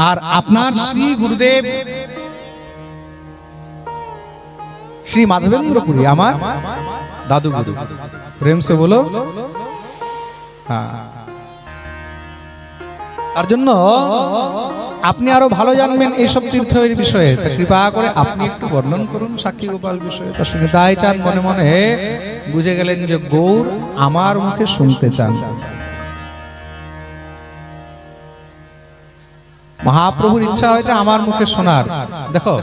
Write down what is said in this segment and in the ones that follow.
আর আপনার শ্রী গুরুদেব श्री माधवेंद्रपुरी आमार दादू गुरु प्रेम से बोलो तार जन्य আপনি আরো ভালো জানবেন এই সব তীর্থের বিষয়ে তা কৃপা করে আপনি একটু বর্ণন করুন সাক্ষী গোপাল বিষয়ে। তার সঙ্গে তাই চান মনে মনে বুঝে গেলেন যে গৌর আমার মুখে শুনতে চান। মহাপ্রভুর ইচ্ছা হয়েছে আমার মুখে শোনার। দেখো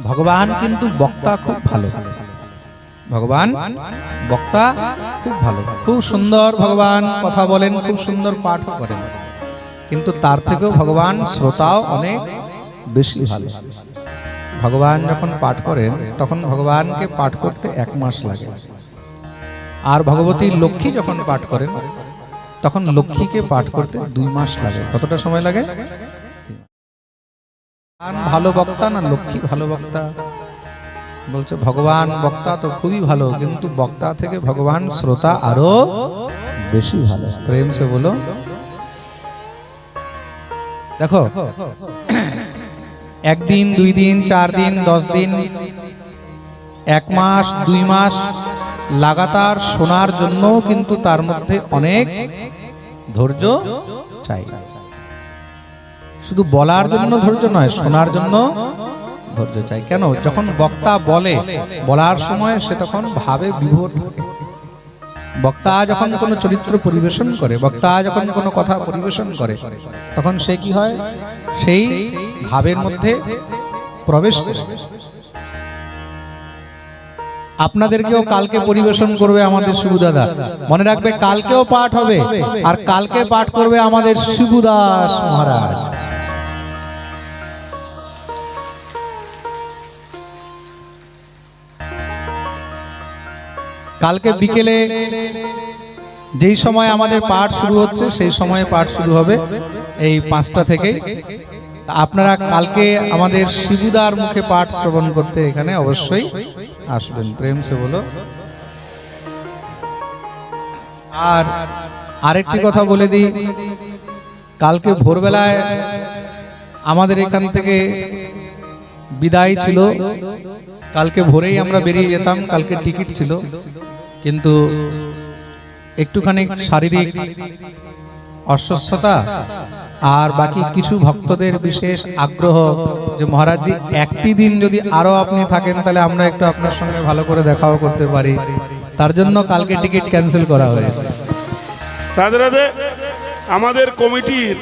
ভগবান কিন্তু বক্তা খুব ভালো, ভগবান বক্তা খুব ভালো, খুব সুন্দর ভগবান কথা বলেন, খুব সুন্দর পাঠ করেন, কিন্তু তার থেকেও ভগবান শ্রোতাও অনেক বেশি ভালো। ভগবান যখন পাঠ করেন তখন ভগবানকে পাঠ করতে 1 মাস লাগে, আর ভগবতী লক্ষ্মী যখন পাঠ করেন তখন লক্ষ্মীকে পাঠ করতে 2 মাস লাগে। কতটা সময় লাগে? ভালো বক্তা না লক্ষ্মী ভালো বক্তা? বলছে ভগবান বক্তা তো খুবই ভালো, কিন্তু বক্তা থেকে ভগবান শ্রোতা আরো বেশি ভালো। প্রেম সে বলো। দেখো 1 দিন 2 দিন 4 দিন 10 দিন 1 মাস 2 মাস লাগাতার শোনার জন্য কিন্তু তার মধ্যে অনেক ধৈর্য চাই। শুধু বলার জন্য ধৈর্য নয়, শোনার জন্য ধৈর্য চাই। কেন? যখন বক্তা বলে, বলার সময় সে তখন ভাবে বিভোর থাকে। বক্তা যখন কোনো চরিত্র পরিবেশন করে, বক্তা যখন কোনো কথা পরিবেশন করে, তখন সে কি হয়? সেই ভাবের মধ্যে প্রবেশ করে। আপনাদেরকেও কালকে পরিবেশন করবে আমাদের শিবুদাদা, মনে রাখবে কালকেও পাঠ হবে, আর কালকে পাঠ করবে আমাদের শিবুদাস মহারাজ। কালকে বিকেলে যেই সময় আমাদের পাঠ শুরু হচ্ছে সেই সময়ে পাঠ শুরু হবে এই 5টা থেকে। আপনারা কালকে আমাদের শিবুদার মুখে পাঠ শ্রবণ করতে এখানে অবশ্যই আসবেন। প্রেম সে বলো। আর আরেকটি কথা বলে দিই, কালকে ভোরবেলায় আমাদের এখান থেকে বিদায় ছিল। কালকে ভোরেই আমরা বেরিয়ে যেতাম, কালকে টিকিট ছিল, কিন্তু একটুখানি শারীরিক অসুস্থতা আর বাকি কিছু ভক্তদের বিশেষ আগ্রহ যে মহারাজজি একটি দিন যদি আরো আপনি থাকেন তাহলে আমরা একটু আপনার সঙ্গে ভালো করে দেখাও করতে পারি, তার জন্য কালকে টিকিট ক্যান্সেল করা হয়েছে। রাধে রাধে। আমাদের কমিটির